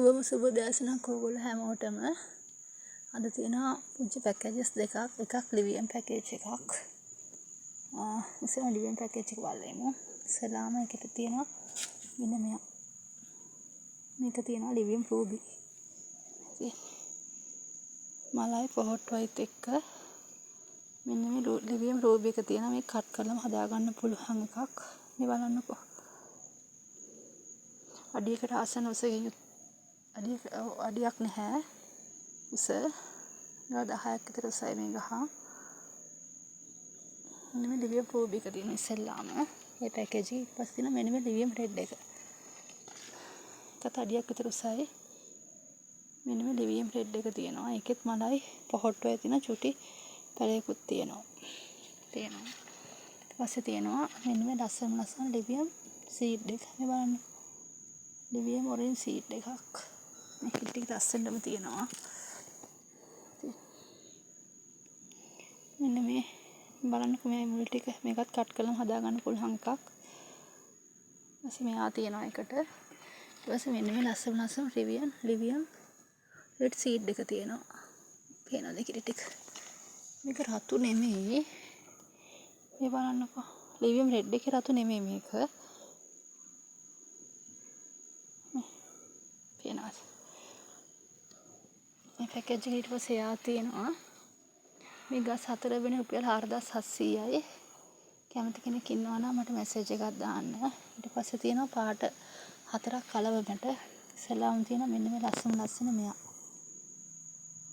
සුබ දැසනක් ඕගොල්ලෝ හැමෝටම. අද තියෙනවා පුංචි පැකේජස් දෙකක්. එකක් ලිවියම් පැකේජ් එකක්. ඉතින් ලිවියම් පැකේජ් එක බලමු. ඉස්සලාම එකට තියෙනවා මෙන්න මෙයා. මේක තියෙනවා ලිවියම් රූබි. මලයි පොහොට්ටුවයිත් එක්ක මෙන්න මේ ලිවියම් රූබි එක තියෙනවා. මේක කට් කරලාම හදාගන්න පුළුවන් එකක්. මේ බලන්නකෝ. අඩියකට ආසන උසකින් අඩියක් නැහැ. උස 10ක් විතර උසයි මේ ගහ. මෙන්න මේ ලිවියම් රූබි එක තියෙනවා ඉස්සෙල්ලාම. මේ පැකේජ් එක ඊට පස්සේ තියෙනවා මෙන්න මේ ලිවියම් රෙඩ් එක. ඒකත් අඩියක් විතර උසයි. මෙන්න මේ ලිවියම් රෙඩ් එක තියෙනවා. ඒකෙත් මලයි පොහොට්ටුවේ තියෙන චුටි පැලයකුත් තියෙනවා. ඊට පස්සේ තියෙනවා මෙන්න මේ ලස්සන ලිවියම් සීඩ් එක. මේ බලන්න. ලිවියම් ඔරෙන්ජ් සීඩ් එකක්. මේක ටික ලස්සනටම තියෙනවා. මෙන්න මේ බලන්නකෝ මේ මුල් ටික මේකත් කට් කරලා හදාගන්න පුළුවන් එකක්. ඊපස්සේ මෙයා තියෙනවා එකට. ඊට පස්සේ මෙන්න මේ ලස්සන ලිවියම් රෙඩ් සීඩ් එක තියෙනවා. පේනවද ටික? මේක රතු නෙමෙයි. මේ බලන්නකෝ. ලිවියම් රෙඩ් එකේ රතු නෙමෙයි මේක. පේනවද? මේ පැකේජ් එක ඊට පස්සේ යා තියෙනවා. මේ ගස් 4 වෙන රුපියල් 4700යි. කැමති කෙනෙක් ඉන්නවා නම් මට මැසේජ් එකක් දාන්න. ඊට පස්සේ තියෙනවා පාට 4ක් කලවමට. ඉස්සෙල්ලාම තියෙනවා මෙන්න මේ ලස්සන මෙයා.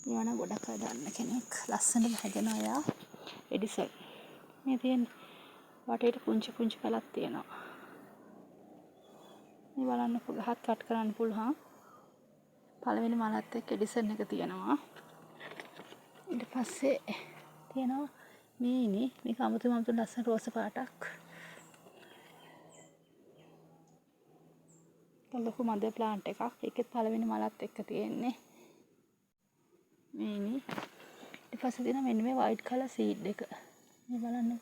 මේවා නම් ගොඩක් අය දන්න කෙනෙක්. ලස්සනට හැදෙනවා යා. එඩිසන්. මේ තියෙන වටේට පුංචි පැලක් තියෙනවා. මේ බලන්නකෝ ගහත් කට් කරන්න පුළුවන්. පළවෙනි මලත් එක්ක එඩිසන් එක තියෙනවා. ඊට පස්සේ තියෙනවා මේක අමුතු ලස්සන රෝස පාටක්. ලොකු මද ප්ලාන්ට් එකක්. ඒකෙත් පළවෙනි මලත් එක්ක තියෙන්නේ. ඊට පස්සේ තියෙනවා මෙන්න මේ වයිට් කලර් සීඩ් එක. මේ බලන්න.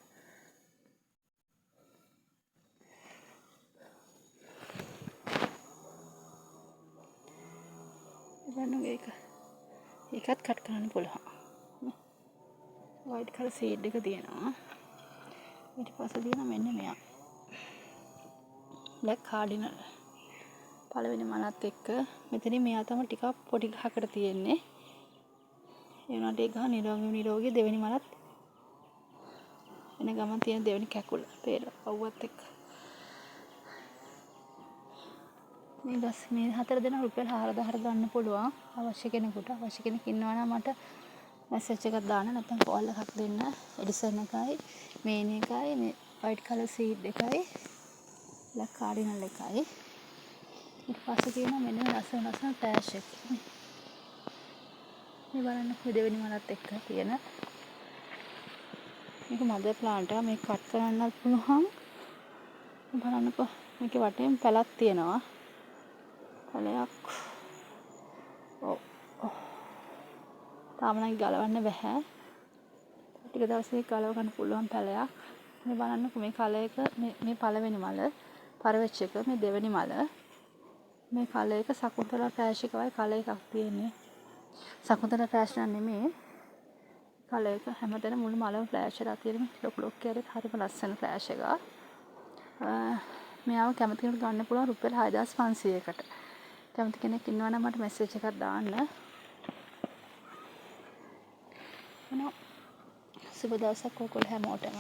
ඒකත් කට් කරන්න පුළුවන්. වයිට් කලර් සීඩ් එක තියෙනවා. ඊට පස්සේ තියෙනවා මෙන්න මෙයා. Black cardinal. පළවෙනි මලත් එක්ක මෙතනින් මෙයා තමයි ටිකක් පොඩි ගහකට තියෙන්නේ. ඒ වුණාට ඒ ගහ නිරෝගී දෙවෙනි මලත් එන ගමන් තියෙන දෙවෙනි කැකුල. පේර අවුවත් එක්ක. මේ ගස් මේ 4 දෙනා රුපියල් 4000 ගන්න පුළුවන්. අවශ්‍ය කෙනෙකුට ඉන්නවා නම් මට මැසේජ් එකක් දාන්න. නැත්නම් කෝල් එකක් දෙන්න. එඩිසන් එකයි මේන් එකයි මේ වයිට් කලර් සීඩ් එකයි බ්ලැක් කාඩිනල් එකයි. ඊට පස්සේ තියෙනවා මෙන්න ලස්සන ටෑෂ් එක. මේ බලන්න දෙවෙනි මලත් එක්ක තියෙන මේක මදර් ප්ලාන්ට් එක. මේක කට් කරන්නත් පුළුවන්. බලන්නකෝ මේකේ වටේම පැලක් තියෙනවා. පැලයක්. තාම නම් ගලවන්න බෑ. ටික දවසකින් ගලව ගන්න පුළුවන් පැලයක්. මේ බලන්නකෝ මේ කලර් එක මේ පළවෙනි මල පරවෙච්ච එක මේ දෙවෙනි මල මේ කලර් එක සකුන්තලා ෆ්ලෑෂ් එක වගේ කලර් එකක් තියෙන්නේ. සකුන්තලා ෆ්ලෑෂ් නම් නෙමෙයි. කලර් එක හැමතැනම මුළු මලම ෆ්ලෑෂ් එකක් තියෙන ලොකු කැරේ හරිම ලස්සන ෆ්ලෑෂ් එකක්. මෙයාව කැමති කෙනෙකුට ගන්න පුළුවන් රුපියල් 6500කට. කැමති කෙනෙක් ඉන්නවා නම් මට මැසේජ් එකක් දාන්න. සුබ දවසක් ඔයගොල්ලෝ හැමෝටම.